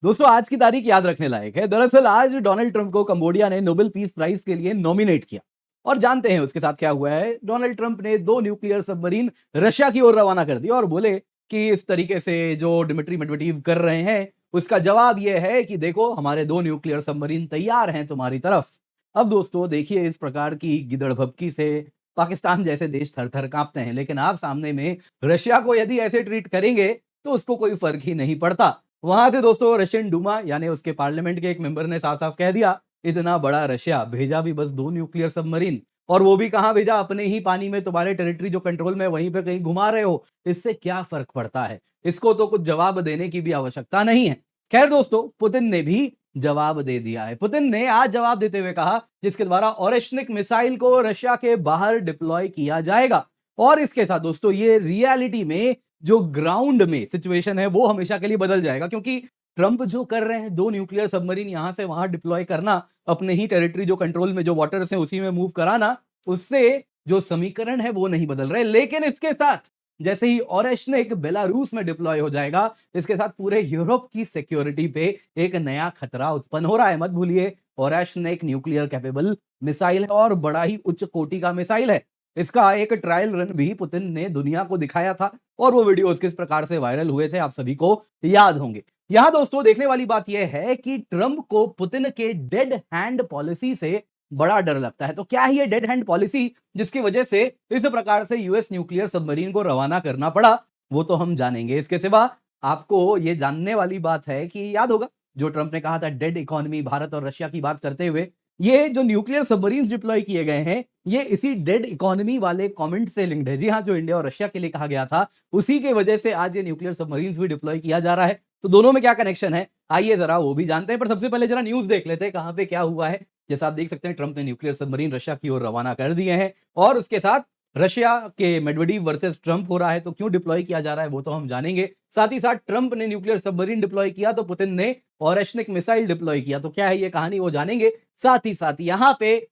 दोस्तों आज की तारीख याद रखने लायक है। दरअसल आज डोनाल्ड ट्रंप को कंबोडिया ने नोबेल पीस प्राइज के लिए नॉमिनेट किया। और जानते हैं उसके साथ क्या हुआ है। डोनाल्ड ट्रंप ने 2 न्यूक्लियर सबमरीन रशिया की ओर रवाना कर दिया और बोले कि इस तरीके से जो डिमिट्री मेडवेडेव कर रहे हैं उसका जवाब यह है कि देखो हमारे 2 न्यूक्लियर सबमरीन तैयार हैं तुम्हारी तरफ। अब दोस्तों देखिए इस प्रकार की गिदड़ भभकी से पाकिस्तान जैसे देश थर थर कांपते हैं, लेकिन आप सामने में रशिया को यदि ऐसे ट्रीट करेंगे तो उसको कोई फर्क ही नहीं पड़ता। वहां से दोस्तों रशियन डूमा यानी उसके पार्लियामेंट के एक मेंबर ने साफ साफ कह दिया, इतना बड़ा रशिया भेजा भी बस 2 न्यूक्लियर सबमरीन, और वो भी कहां भेजा, अपने ही पानी में, तुम्हारे टेरिटरी जो कंट्रोल में वहीं पे कहीं घुमा रहे हो, इससे क्या फर्क पड़ता है। इसको तो कुछ जवाब देने की भी आवश्यकता नहीं है। खैर दोस्तों पुतिन ने भी जवाब दे दिया है। पुतिन ने आज जवाब देते हुए कहा जिसके द्वारा ओरेशनिक मिसाइल को रशिया के बाहर डिप्लॉय किया जाएगा। और इसके साथ दोस्तों ये रियलिटी में जो ग्राउंड में सिचुएशन है वो हमेशा के लिए बदल जाएगा, क्योंकि ट्रंप जो कर रहे हैं 2 न्यूक्लियर सबमरीन यहां से वहां डिप्लॉय करना, अपने ही टेरिटरी जो कंट्रोल में जो वाटर्स हैं उसी में मूव कराना, उससे जो समीकरण है वो नहीं बदल रहे। लेकिन इसके साथ जैसे ही ओरेशनिक बेलारूस में डिप्लॉय हो जाएगा, इसके साथ पूरे यूरोप की सिक्योरिटी पे एक नया खतरा उत्पन्न हो रहा है। मत भूलिए ओरेशनिक न्यूक्लियर कैपेबल मिसाइल है और बड़ा ही उच्च कोटि का मिसाइल है। इसका एक ट्रायल रन भी पुतिन ने दुनिया को दिखाया था और वो वीडियोस किस प्रकार से वायरल हुए थे आप सभी को याद होंगे। यहां दोस्तों देखने वाली बात यह है कि ट्रंप को पुतिन के डेड हैंड पॉलिसी से बड़ा डर लगता है। तो क्या है ये डेड हैंड पॉलिसी जिसकी वजह से इस प्रकार से यूएस न्यूक्लियर सबमरीन को रवाना करना पड़ा, वो तो हम जानेंगे। इसके सिवा आपको ये जानने वाली बात है कि याद होगा जो ट्रंप ने कहा था डेड इकोनॉमी, भारत और रशिया की बात करते हुए, ये जो न्यूक्लियर सबमरीन डिप्लॉय किए गए हैं ये इसी डेड इकोनॉमी वाले कमेंट से लिंक्ड है। जी हाँ, जो इंडिया और रशिया के लिए कहा गया था उसी के वजह से आज ये न्यूक्लियर सबमरीन्स भी डिप्लॉय किया जा रहा है। तो दोनों में क्या कनेक्शन है आइए जरा वो भी जानते हैं, पर सबसे पहले जरा न्यूज देख लेते हैं कहां पे क्या हुआ है। जैसा आप देख सकते हैं ट्रंप ने न्यूक्लियर सबमरीन रशिया की ओर रवाना कर दिए हैं और उसके साथ रशिया के मेडवेडेव वर्सेस ट्रंप हो रहा है। तो क्यों डिप्लॉय किया जा रहा है वो तो हम जानेंगे। साथ ही साथ ट्रंप ने न्यूक्लियर सबमरीन डिप्लॉय किया तो पुतिन ने ओरेशनिक मिसाइल डिप्लॉय किया। तो क्या है ये कहानी वो जानेंगे। साथ ही साथ यहाँ पे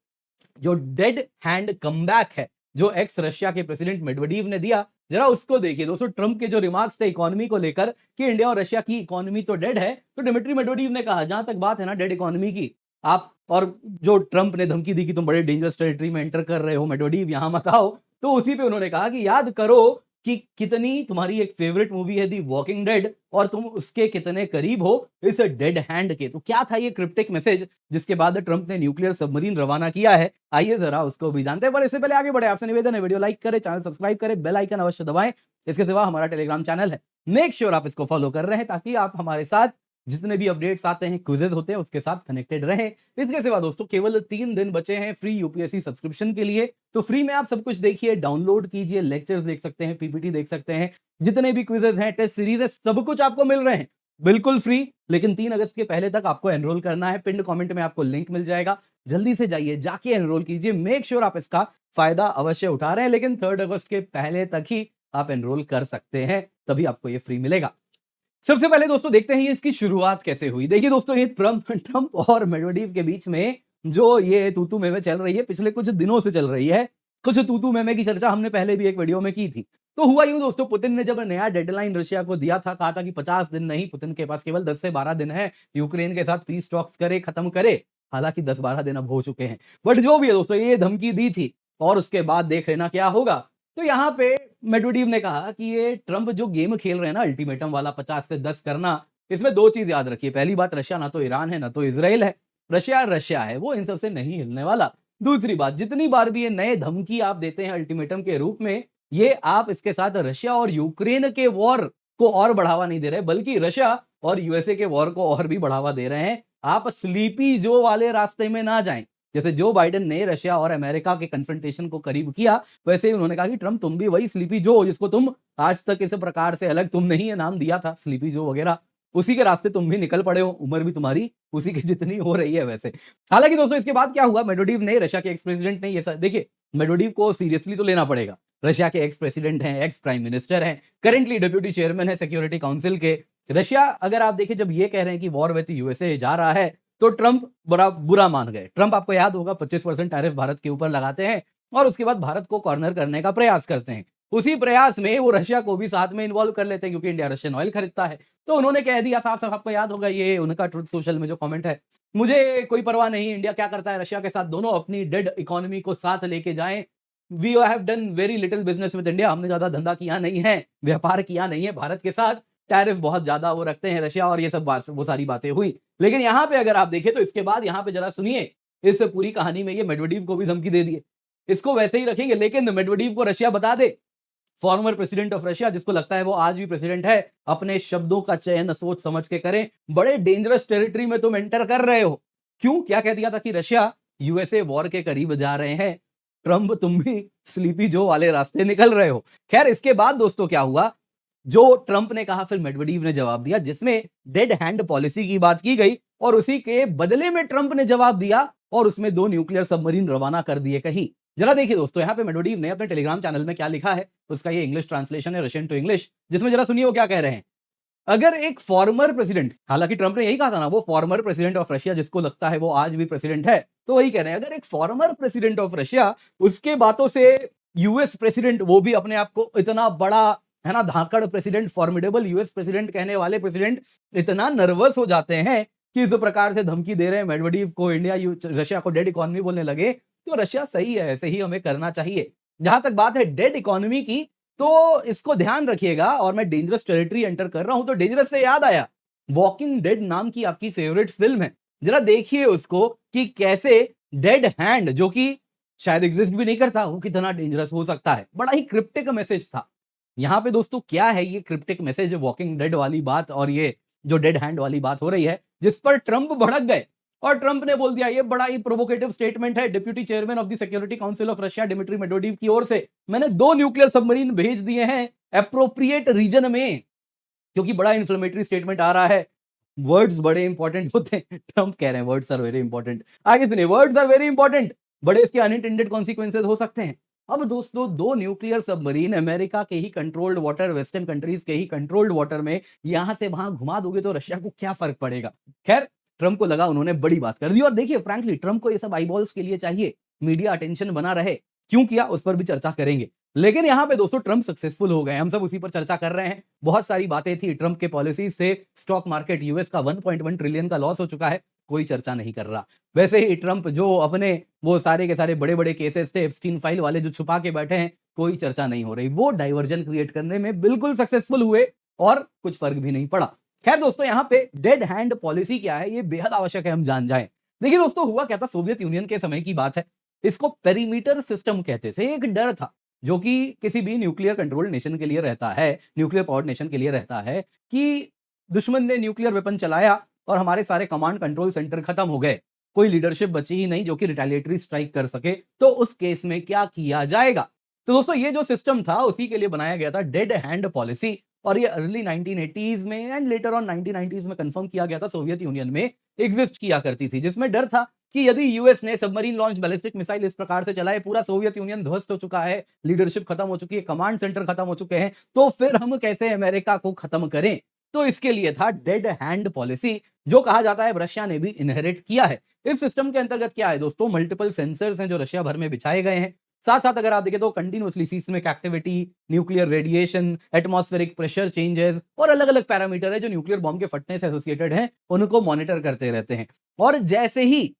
जो डेड हैंड कमबैक है जो एक्स रशिया के प्रेसिडेंट मेडवेडेव ने दिया, जरा उसको देखिए दोस्तों। ट्रंप के जो रिमार्क्स थे इकोनॉमी को लेकर कि इंडिया और रशिया की इकोनॉमी तो डेड है, तो डिमिट्री मेडवेडेव ने कहा जहां तक बात है ना डेड इकोनॉमी की, आप और जो ट्रंप ने धमकी दी कि तुम बड़े डेंजरस टेरिटरी में एंटर कर रहे हो मेडवेडेव, यहां मत आओ, तो उसी पे उन्होंने कहा कि याद करो कि कितनी तुम्हारी एक फेवरेट मूवी है दी वॉकिंग डेड और तुम उसके कितने करीब हो इस डेड हैंड के। तो क्या था ये क्रिप्टिक मैसेज जिसके बाद ट्रंप ने न्यूक्लियर सबमरीन रवाना किया है, आइए जरा उसको भी जानते हैं। पर इससे पहले आगे बढ़े आपसे निवेदन है वीडियो लाइक करें, चैनल सब्सक्राइब करें, बेल आइकन अवश्य दबाएं। इसके सिवा हमारा टेलीग्राम चैनल है, मेक श्योर आप इसको फॉलो कर रहे हैं ताकि आप हमारे साथ जितने भी अपडेट्स आते हैं, क्विजेज होते हैं, उसके साथ कनेक्टेड रहें। इसके सिवा दोस्तों केवल 3 दिन बचे हैं फ्री यूपीएससी सब्सक्रिप्शन के लिए। तो फ्री में आप सब कुछ देखिए, डाउनलोड कीजिए, लेक्चर्स देख सकते हैं, पीपीटी देख सकते हैं, जितने भी क्विजेज हैं, टेस्ट सीरीज है, सब कुछ आपको मिल रहे हैं बिल्कुल फ्री। लेकिन 3 अगस्त के पहले तक आपको एनरोल करना है। पिंड कमेंट में आपको लिंक मिल जाएगा, जल्दी से जाइए, जाके एनरोल कीजिए। मेक श्योर आप इसका फायदा अवश्य उठा रहे हैं, लेकिन 3 अगस्त के पहले तक ही आप एनरोल कर सकते हैं, तभी आपको ये फ्री मिलेगा। सबसे पहले दोस्तों देखते हैं इसकी शुरुआत कैसे हुई। देखिए दोस्तों ये ट्रंप और मेडवेडेव के बीच में जो ये तूतू मेमे चल रही है पिछले कुछ दिनों से चल रही है। कुछ तूतू मेमे की चर्चा हमने पहले भी एक वीडियो में की थी। तो हुआ यूं दोस्तों, पुतिन ने जब नया डेडलाइन रशिया को दिया था, कहा था कि 50 दिन नहीं, पुतिन के पास केवल 10 से 12 दिन है, यूक्रेन के साथ पीस टॉक्स करे, खत्म करे। हालांकि 10-12 दिन अब हो चुके हैं, बट जो भी है दोस्तों ये धमकी दी थी और उसके बाद देख लेना क्या होगा। तो यहाँ पे मेडवेडेव ने कहा कि ये ट्रंप जो गेम खेल रहे हैं ना अल्टीमेटम वाला 50 से 10 करना, इसमें 2 चीज याद रखिए। पहली बात, रशिया ना तो ईरान है ना तो इसराइल है, रशिया रशिया है, वो इन सबसे नहीं हिलने वाला। दूसरी बात, जितनी बार भी ये नए धमकी आप देते हैं अल्टीमेटम के रूप में, ये आप इसके साथ रशिया और यूक्रेन के वॉर को और बढ़ावा नहीं दे रहे, बल्कि रशिया और यूएसए के वॉर को और भी बढ़ावा दे रहे हैं। आप स्लीपी जो वाले रास्ते में ना जाएं। जैसे जो बाइडेन ने रशिया और अमेरिका के कन्फ्रंटेशन को करीब किया, वैसे ही उन्होंने कहा कि ट्रंप तुम भी वही स्लीपी जो जिसको तुम आज तक इस प्रकार से अलग तुमने ही ये नाम दिया था स्लीपी जो वगैरह, उसी के रास्ते तुम भी निकल पड़े हो। उम्र भी तुम्हारी उसी की जितनी हो रही है वैसे। हालांकि दोस्तों इसके बाद क्या हुआ, मेडवेडेव ने, रशिया के एक्स प्रेसिडेंट ने, ये देखिए मेडवेडेव को सीरियसली तो लेना पड़ेगा। रशिया के एक्स प्रेसिडेंट हैं, एक्स प्राइम मिनिस्टर हैं, करेंटली डिप्यूटी चेयरमैन है सिक्योरिटी काउंसिल के। रशिया अगर आप देखिए जब ये कह रहे हैं कि वॉर विद यूएसए जा रहा है, तो ट्रंप बड़ा बुरा मान गए। ट्रंप आपको याद होगा 25% टैरिफ भारत के ऊपर लगाते हैं और उसके बाद भारत को कॉर्नर करने का प्रयास करते हैं। उसी प्रयास में वो रशिया को भी साथ में इन्वॉल्व कर लेते हैं क्योंकि इंडिया रशियन ऑयल खरीदता है। तो उन्होंने कह दिया साफ-साफ, आपको याद होगा ये उनका ट्रुथ सोशल में जो कमेंट है, मुझे कोई परवाह नहीं इंडिया क्या करता है रशिया के साथ, दोनों अपनी डेड इकोनॉमी को साथ लेके जाएँ। We have done very little business with India, हमने ज़्यादा धंधा किया नहीं है, व्यापार किया नहीं है भारत के साथ, टैरिफ बहुत ज़्यादा वो रखते हैं रशिया और ये सब बात वो सारी बातें हुई। लेकिन यहाँ पे अगर आप देखें तो इसके बाद यहाँ पे ज़रा सुनिए, इस पूरी कहानी में ये मेडवेडेव को भी धमकी दे दिए। इसको वैसे ही रखेंगे लेकिन मेडवेडेव को रशिया बता दे, फॉर्मर प्रेसिडेंट ऑफ रशिया जिसको लगता है वो आज भी प्रेसिडेंट है, अपने शब्दों का चयन सोच समझ के करें, बड़े डेंजरस टेरिटरी में तुम एंटर कर रहे हो। क्यों? क्या कह दिया था कि रशिया यूएसए वॉर के करीब जा रहे हैं, ट्रम्प तुम भी स्लीपी जो वाले रास्ते निकल रहे हो। खैर इसके बाद दोस्तों क्या हुआ, जो ट्रम्प ने कहा फिर मेडवेडेव ने जवाब दिया जिसमें डेड हैंड पॉलिसी की बात की गई और उसी के बदले में ट्रम्प ने जवाब दिया और उसमें 2 न्यूक्लियर सबमरीन रवाना कर दिए कहीं। जरा देखिए दोस्तों यहाँ पे मेडवेडेव ने अपने टेलीग्राम चैनल में क्या लिखा है, उसका ये इंग्लिश ट्रांसलेशन है रशियन टू इंग्लिश, जिसमें जरा सुनिए वो क्या कह रहे हैं। अगर एक फॉर्मर प्रेसिडेंट, हालांकि ट्रम्प ने यही कहा था ना, वो फॉर्मर प्रेसिडेंट ऑफ रशिया जिसको लगता है वो आज भी प्रेसिडेंट है, तो वही कह रहे हैं अगर एक फॉर्मर प्रेसिडेंट ऑफ रशिया उसके बातों से यूएस प्रेसिडेंट, वो भी अपने आप को इतना बड़ा है ना धाकड़ प्रेसिडेंट, फॉर्मिडेबल यूएस प्रेसिडेंट कहने वाले प्रेसिडेंट इतना नर्वस हो जाते हैं कि इस प्रकार से धमकी दे रहे हैं मेडवेडेव को, इंडिया रशिया को डेड इकोनॉमी बोलने लगे, तो रशिया सही है, ऐसे ही हमें करना चाहिए। जहां तक बात है डेड इकोनॉमी की, तो इसको ध्यान रखिएगा और मैं डेंजरस टेरिटरी एंटर कर रहा हूं तो डेंजरस से याद आया, वॉकिंग डेड नाम की आपकी फेवरेट फिल्म है, जरा देखिए उसको कि कैसे डेड हैंड जो कि शायद एग्जिस्ट भी नहीं करता, वो कितना डेंजरस हो सकता है। बड़ा ही क्रिप्टिक मैसेज था। यहाँ पे दोस्तों क्या है ये क्रिप्टिक मैसेज, वॉकिंग डेड वाली बात और ये जो डेड हैंड वाली बात हो रही है, जिस पर ट्रंप भड़क गए और ट्रंप ने बोल दिया ये बड़ा ही प्रोवोकेटिव स्टेटमेंट है deputy chairman of the security council of Russia Dmitry Medvedev की ओर से, मैंने 2 न्यूक्लियर सबमरीन भेज दिए हैं एप्रोप्रिएट रीजन में, क्योंकि बड़ा इन्फ्लेमेटरी स्टेटमेंट आ रहा है। वर्ड्स बड़े इंपॉर्टेंट होते हैं, ट्रंप कह रहे हैं वर्ड्स आर वेरी इंपॉर्टेंट। आगे सुनिए, वर्ड्स आर वेरी इंपॉर्टेंट, बड़े इसके अनइंटेंडेड कॉन्सिक्वेंसेज हो सकते हैं। अब दोस्तों 2 न्यूक्लियर सबमरीन अमेरिका के ही कंट्रोल्ड वाटर, वेस्टर्न कंट्रीज के ही कंट्रोल्ड वाटर में यहां से वहां घुमा दोगे तो रशिया को क्या फर्क पड़ेगा। खैर ट्रंप को लगा उन्होंने बड़ी बात कर दी और देखिए फ्रैंकली ट्रंप को ये सब आईबॉल्स के लिए चाहिए, मीडिया अटेंशन बना रहे, क्यों किया उस पर भी चर्चा करेंगे। लेकिन यहां पे दोस्तों ट्रंप सक्सेसफुल हो गए, हम सब उसी पर चर्चा कर रहे हैं। बहुत सारी बातें थी, ट्रंप के पॉलिसी से स्टॉक मार्केट यूएस का 1.1 ट्रिलियन का लॉस हो चुका है, कोई चर्चा नहीं कर रहा। वैसे ही ट्रंप जो अपने वो सारे के सारे बड़े-बड़े केसेस थे एप्स्टीन फाइल वाले जो छुपा के बैठे हैं, कोई चर्चा नहीं हो रही। वो डाइवर्जन क्रिएट करने में बिल्कुल सक्सेसफुल हुए और कुछ फर्क भी नहीं पड़ा। खैर दोस्तों यहाँ पे डेड हैंड पॉलिसी क्या है ये बेहद आवश्यक है हम जान जाएं। देखिए दोस्तों हुआ क्या था, सोवियत यूनियन के समय की बात है, इसको पेरीमीटर सिस्टम कहते थे। एक डर था जो कि किसी भी न्यूक्लियर कंट्रोल्ड नेशन के लिए रहता है, न्यूक्लियर पावर्ड नेशन के लिए रहता है कि दुश्मन ने न्यूक्लियर वेपन चलाया और हमारे सारे कमांड कंट्रोल सेंटर खत्म हो गए, कोई लीडरशिप बची ही नहीं जो कि रिटेलिएटरी स्ट्राइक कर सके, तो उस केस में क्या किया जाएगा। तो दोस्तों ये जो सिस्टम था उसी के लिए बनाया गया था डेड हैंड पॉलिसी और ये अर्ली 1980s में एंड लेटर ऑन 1990s में कंफर्म किया गया था, सोवियत यूनियन में एग्जिस्ट किया करती थी, जिसमें डर था कि यदि यूएस ने सबमरीन लॉन्च बैलिस्टिक मिसाइल इस प्रकार से चलाए, पूरा सोवियत यूनियन ध्वस्त हो चुका है, लीडरशिप खत्म हो चुकी है, कमांड सेंटर खत्म हो चुके हैं, तो फिर हम कैसे अमेरिका को खत्म करें। तो इसके लिए था डेड हैंड पॉलिसी, जो कहा जाता है रशिया ने भी इनहेरिट किया है। इस सिस्टम के अंतर्गत क्या है दोस्तों, मल्टीपल सेंसर्स हैं जो रशिया भर में बिछाए गए हैं। साथ साथ अगर आप देखें तो continuously seismic activity, nuclear radiation, atmospheric pressure changes और अलग अलग पैरामीटर है जो न्यूक्लियर बॉम्ब के फटने से एसोसिएटेड हैं, उनको मॉनिटर करते रहते हैं। और जैसे ही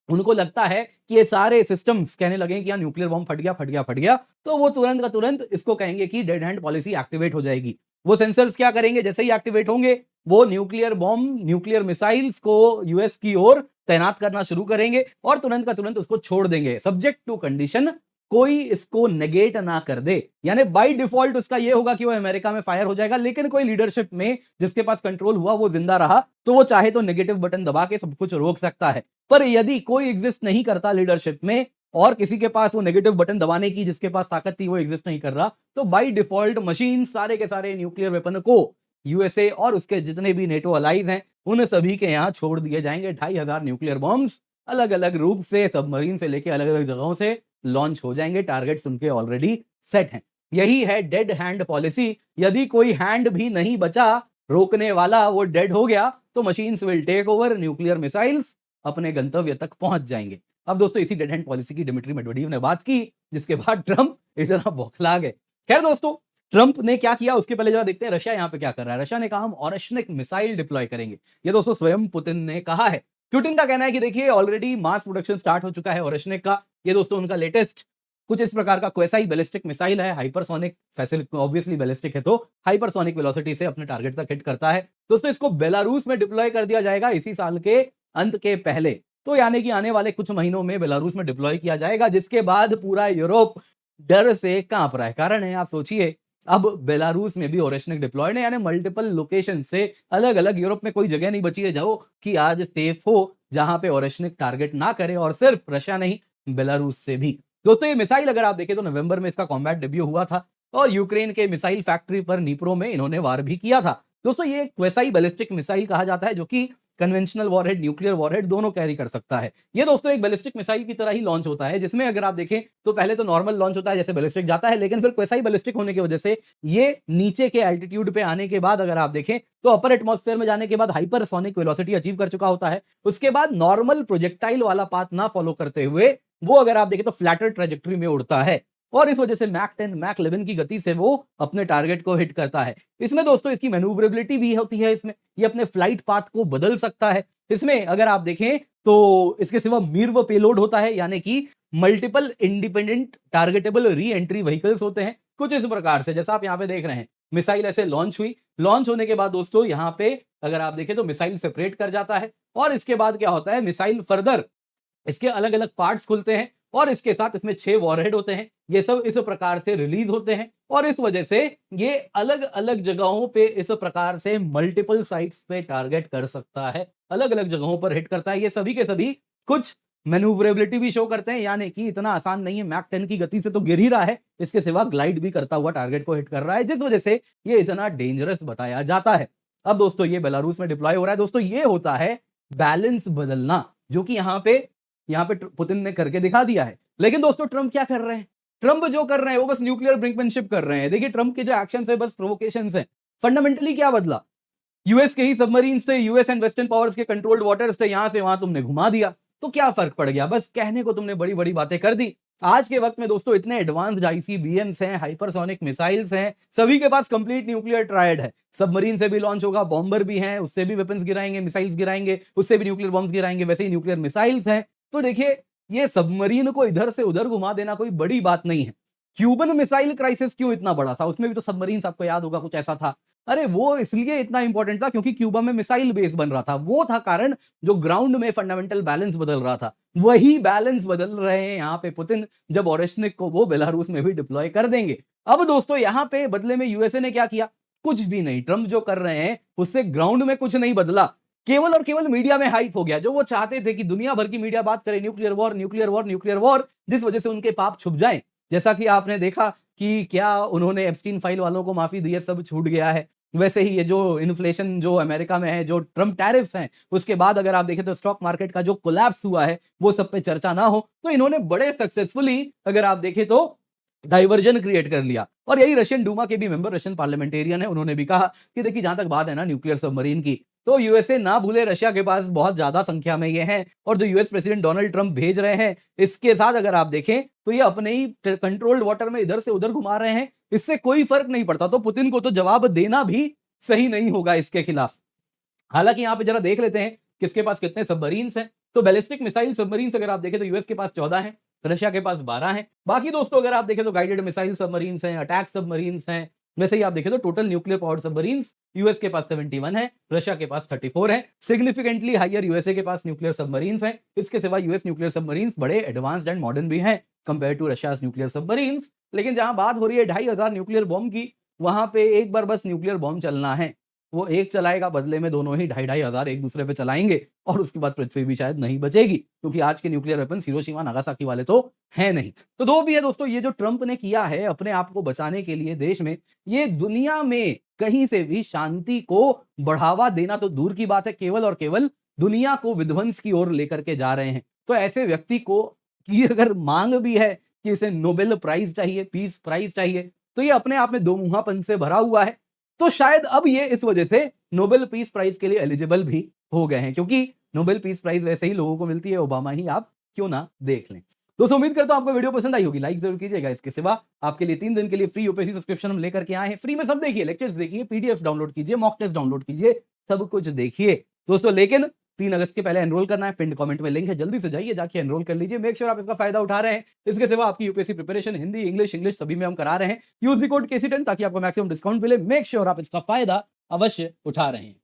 उनको लगता है कि ये सारे सिस्टम्स कहने लगे कि यार न्यूक्लियर बॉम्ब फट गया, तो वो तुरंत का तुरंत इसको कहेंगे कि डेड हैंड पॉलिसी एक्टिवेट हो जाएगी। वो सेंसर्स क्या करेंगे, जैसे ही एक्टिवेट होंगे वो न्यूक्लियर बॉम्ब, न्यूक्लियर मिसाइल्स को यूएस की ओर तैनात करना शुरू करेंगे और तुरंत का तुरंत उसको छोड़ देंगे, सब्जेक्ट टू कंडीशन कोई इसको नेगेट ना कर दे। यानी बाय डिफॉल्ट उसका ये होगा कि वो अमेरिका में फायर हो जाएगा, लेकिन कोई लीडरशिप में जिसके पास कंट्रोल हुआ वो जिंदा रहा, तो वो चाहे तो नेगेटिव बटन दबा के सब कुछ रोक सकता है। पर यदि कोई एग्जिस्ट नहीं करता लीडरशिप में और किसी के पास वो नेगेटिव बटन दबाने की जिसके पास ताकत थी वो एग्जिस्ट नहीं कर रहा, तो बाय डिफॉल्ट मशीन सारे के सारे न्यूक्लियर वेपन को यूएसए और उसके जितने भी नेटो अलाइज हैं उन सभी के यहां छोड़ दिए जाएंगे। 2500 न्यूक्लियर बॉम्ब्स अलग अलग रूप से सबमरीन से लेकर अलग अलग जगहों से लॉन्च हो जाएंगे, टारगेट्स उनके ऑलरेडी सेट हैं। यही है डेड हैंड पॉलिसी। यदि कोई हैंड भी नहीं बचा रोकने वाला, वो डेड हो गया, तो machines will take over, nuclear missiles अपने गंतव्य तक पहुंच जाएंगे। अब दोस्तों इसी डेड हैंड पॉलिसी की डिमिट्री मेडवेडेव ने बात की, जिसके बाद ट्रंप इतना बौखला गए। खैर दोस्तों, ट्रंप ने क्या किया उसके पहले जरा देखते हैं रशिया यहाँ पे क्या कर रहा है। रशिया ने कहा हम ओरेश्निक मिसाइल डिप्लॉय करेंगे। ये दोस्तों स्वयं पुतिन ने कहा है। पुतिन का कहना है कि देखिए ऑलरेडी मास प्रोडक्शन स्टार्ट हो चुका है ओरेश्निक का। ये दोस्तों उनका लेटेस्ट कुछ इस प्रकार का क्वेसाई बैलिस्टिक मिसाइल है। हाइपरसोनिक फैसिलिटी, ऑब्वियसली बैलिस्टिक है तो हाइपरसोनिक वेलोसिटी से अपने टारगेट तक हिट करता है। दोस्तों इसको बेलारूस में डिप्लॉय कर दिया जाएगा इसी साल के अंत के पहले। तो यानी कि आने वाले कुछ महीनों में बेलारूस में डिप्लॉय किया जाएगा, जिसके बाद पूरा यूरोप डर से कांप रहा है। कारण है आप सोचिए, अब बेलारूस में भी ओरेश्निक डिप्लॉयड है, यानी मल्टीपल लोकेशन से अलग अलग यूरोप में कोई जगह नहीं बची है जाओ कि आज सेफ हो जहां पे ओरेश्निक टारगेट ना करे, और सिर्फ रशिया नहीं बेलारूस से भी। दोस्तों ये मिसाइल अगर आप देखें तो नवंबर में इसका कॉम्बैट डेब्यू हुआ था और यूक्रेन के मिसाइल फैक्ट्री पर नीप्रो में इन्होंने वार भी किया था। दोस्तों ये क्वेसाई बैलिस्टिक मिसाइल कहा जाता है जो कि कन्वेंशनल वॉरहेड, न्यूक्लियर वॉरहेड दोनों कैरी कर सकता है। ये दोस्तों एक बैलिस्टिक मिसाइल की तरह ही लॉन्च होता है, जिसमें अगर आप देखें तो पहले तो नॉर्मल लॉन्च होता है जैसे बैलिस्टिक जाता है, लेकिन फिर क्वेसाई बैलिस्टिक होने की वजह से ये नीचे के एल्टीट्यूड पे आने के बाद अगर आप देखें तो अपर एटमॉस्फेयर में जाने के बाद हाइपरसोनिक वेलोसिटी अचीव कर चुका होता है। उसके बाद नॉर्मल प्रोजेक्टाइल वाला पाथ ना फॉलो करते हुए वो अगर आप देखें तो फ्लैटर ट्रेजेक्टरी में उड़ता है, और इस वजह से मैक 10 मैक 11 की गति से वो अपने टारगेट को हिट करता है। इसमें दोस्तों इसकी मैन्यूवरेबिलिटी भी होती है, इसमें ये अपने फ्लाइट पाथ को बदल सकता है। इसमें अगर आप देखें तो इसके सिवा मिर्व पेलोड होता है, यानी कि multiple independent targetable re entry vehicles होते हैं कुछ इस प्रकार से, जैसा आप यहाँ पे देख रहे हैं। मिसाइल ऐसे लॉन्च हुई, लॉन्च होने के बाद दोस्तों यहाँ पे अगर आप देखें तो मिसाइल सेपरेट कर जाता है, और इसके बाद क्या होता है मिसाइल फर्दर इसके अलग अलग पार्ट्स खुलते हैं, और इसके साथ इसमें 6 वॉरहेड होते हैं। ये सब इस प्रकार से रिलीज होते हैं, और इस वजह से ये अलग अलग जगहों पे इस प्रकार से मल्टीपल साइट्स पे टारगेट कर सकता है, अलग अलग जगहों पर हिट करता है। ये सभी के सभी कुछ मैन्यूवरेबिलिटी भी शो करते हैं, यानी कि इतना आसान नहीं है, मैक 10 की गति से तो गिर ही रहा है, इसके सिवा ग्लाइड भी करता हुआ टारगेट को हिट कर रहा है, जिस वजह से ये इतना डेंजरस बताया जाता है। अब दोस्तों ये बेलारूस में डिप्लॉय हो रहा है। दोस्तों ये होता है बैलेंस बदलना, जो कि यहाँ पे पुतिन ने करके दिखा दिया है। लेकिन दोस्तों ट्रंप क्या कर रहे हैं? ट्रंप जो कर रहे हैं वो बस न्यूक्लियर ब्रिंकमैनशिप कर रहे हैं। देखिए ट्रंप के जो एक्शंस है बस प्रोवोकेशंस हैं। फंडामेंटली क्या बदला? यूएस के ही सबमरीन से, यूएस एंड वेस्टर्न पावर्स के कंट्रोल्ड वाटर्स से यहां से वहां तुमने घुमा दिया, तो क्या फर्क पड़ गया? बस कहने को तुमने बड़ी बड़ी बातें कर दी। आज के वक्त में दोस्तों इतने एडवांस्ड आईसीबीएम्स हैं, हाइपरसोनिक मिसाइल्स हैं, सभी के पास कंप्लीट न्यूक्लियर ट्रायड है। सबमरीन से भी लॉन्च होगा, बॉम्बर भी हैं, उससे भी वेपन्स गिराएंगे, मिसाइल्स गिराएंगे, उससे भी न्यूक्लियर बॉम्ब्स गिराएंगे, वैसे ही न्यूक्लियर मिसाइल्स हैं। तो देखिए ये सबमरीन को इधर से उधर घुमा देना कोई बड़ी बात नहीं है। क्यूबन मिसाइल क्राइसिस क्यों इतना बड़ा था? उसमें भी तो सबमरीन, आपको याद होगा कुछ ऐसा था। अरे वो इसलिए इतना इंपॉर्टेंट था क्योंकि क्यूबा में मिसाइल बेस बन रहा था, वो था कारण जो ग्राउंड में फंडामेंटल बैलेंस बदल रहा था। वही बैलेंस बदल रहे हैं यहाँ पे पुतिन, जब ओरेश्निक को वो बेलारूस में भी डिप्लॉय कर देंगे। अब दोस्तों यहाँ पे बदले में यूएसए ने क्या किया? कुछ भी नहीं। ट्रंप जो कर रहे हैं उससे ग्राउंड में कुछ नहीं बदला, केवल और केवल मीडिया में हाइप हो गया। जो वो चाहते थे कि दुनिया भर की मीडिया बात करे nuclear war, nuclear war, nuclear war, जिस वजह से उनके पाप छुप जाएं। जैसा कि आपने देखा कि क्या उन्होंने एप्स्टीन फाइल वालों को माफी दी है, सब छूट गया है। वैसे ही ये जो इन्फ्लेशन जो अमेरिका में है, जो ट्रम्प टैरिफ्स हैं, उसके बाद अगर आप देखें तो स्टॉक मार्केट का जो कोलैप्स हुआ है वो सब पे चर्चा ना हो, तो इन्होंने बड़े सक्सेसफुली अगर आप देखें तो डाइवर्जन क्रिएट कर लिया। और यही रशियन डूमा के भी मेंबर, रशियन पार्लियामेंटेरियन है, उन्होंने भी कहा कि देखिए जहां तक बात है ना न्यूक्लियर सबमरीन की, तो यूएसए ना भूले रशिया के पास बहुत ज्यादा संख्या में ये हैं, और जो यूएस प्रेसिडेंट डोनाल्ड ट्रंप भेज रहे हैं इसके साथ अगर आप देखें तो ये अपने ही कंट्रोल्ड वाटर में इधर से उधर घुमा रहे हैं, इससे कोई फर्क नहीं पड़ता। तो पुतिन को तो जवाब देना भी सही नहीं होगा इसके खिलाफ। हालांकि यहाँ पे जरा देख लेते हैं किसके पास कितने सबमरीन्स हैं। तो बैलिस्टिक मिसाइल सबमरीन्स अगर आप देखें तो यूएस के पास 14 हैं, रशिया के पास 12 हैं। बाकी दोस्तों अगर आप देखें तो गाइडेड मिसाइल सबमरीन्स हैं, अटैक सबमरीन्स हैं। वैसे ही आप देखें तो total nuclear powered submarines US के पास 71 है, रशिया के पास 34 है। सिग्निफिकेंटली हायर यूएसए के पास न्यूक्लियर सबमरीन्स हैं। इसके सिवा यूएस न्यूक्लियर सबमरीन्स बड़े एडवांस्ड एंड मॉडर्न भी हैं compare to Russia's nuclear submarines. लेकिन जहां बात हो रही है 2500 न्यूक्लियर बॉम्ब की, वहां पे एक बार बस न्यूक्लियर बॉम्ब चलना है, वो एक चलाएगा, बदले में दोनों ही 2500 एक दूसरे पे चलाएंगे, और उसके बाद पृथ्वी भी शायद नहीं बचेगी, क्योंकि आज के न्यूक्लियर वेपन्स हिरोशिमा नागासाकी वाले तो हैं नहीं। तो दो भी है दोस्तों, ये जो ट्रंप ने किया है अपने आप को बचाने के लिए देश में, ये दुनिया में कहीं से भी शांति को बढ़ावा देना तो दूर की बात है, केवल और केवल दुनिया को विध्वंस की ओर लेकर के जा रहे हैं। तो ऐसे व्यक्ति को की अगर मांग भी है कि इसे नोबेल प्राइज चाहिए, पीस प्राइज चाहिए, तो ये अपने आप में दो मुहापन से भरा हुआ है। तो शायद अब ये इस वजह से नोबेल पीस प्राइज के लिए एलिजिबल भी हो गए हैं, क्योंकि नोबेल पीस प्राइज वैसे ही लोगों को मिलती है, ओबामा ही आप क्यों ना देख लें। दोस्तों उम्मीद करता हूं आपको वीडियो पसंद आई होगी, लाइक जरूर कीजिएगा। इसके सिवा आपके लिए 3 दिन के लिए फ्री यूपीएससी सब्सक्रिप्शन हम लेकर के आए हैं। फ्री में सब देखिए, लेक्चर्स देखिए, पीडीएफ डाउनलोड कीजिए, मॉक टेस्ट डाउनलोड कीजिए, सब कुछ देखिए दोस्तों। लेकिन 3 अगस्त के पहले एनरोल करना है, पिन कमेंट में लिंक है, जल्दी से जाइए, जाके एनरोल कर लीजिए। मेक श्योर आप इसका फायदा उठा रहे हैं। इसके सिवा आपकी यूपीएससी प्रिपरेशन हिंदी, इंग्लिश सभी में हम करा रहे हैं। यूज द कोड KC10 ताकि आपको मैक्सिमम डिस्काउंट मिले। मेक श्योर आप इसका फायदा अवश्य उठा रहे हैं।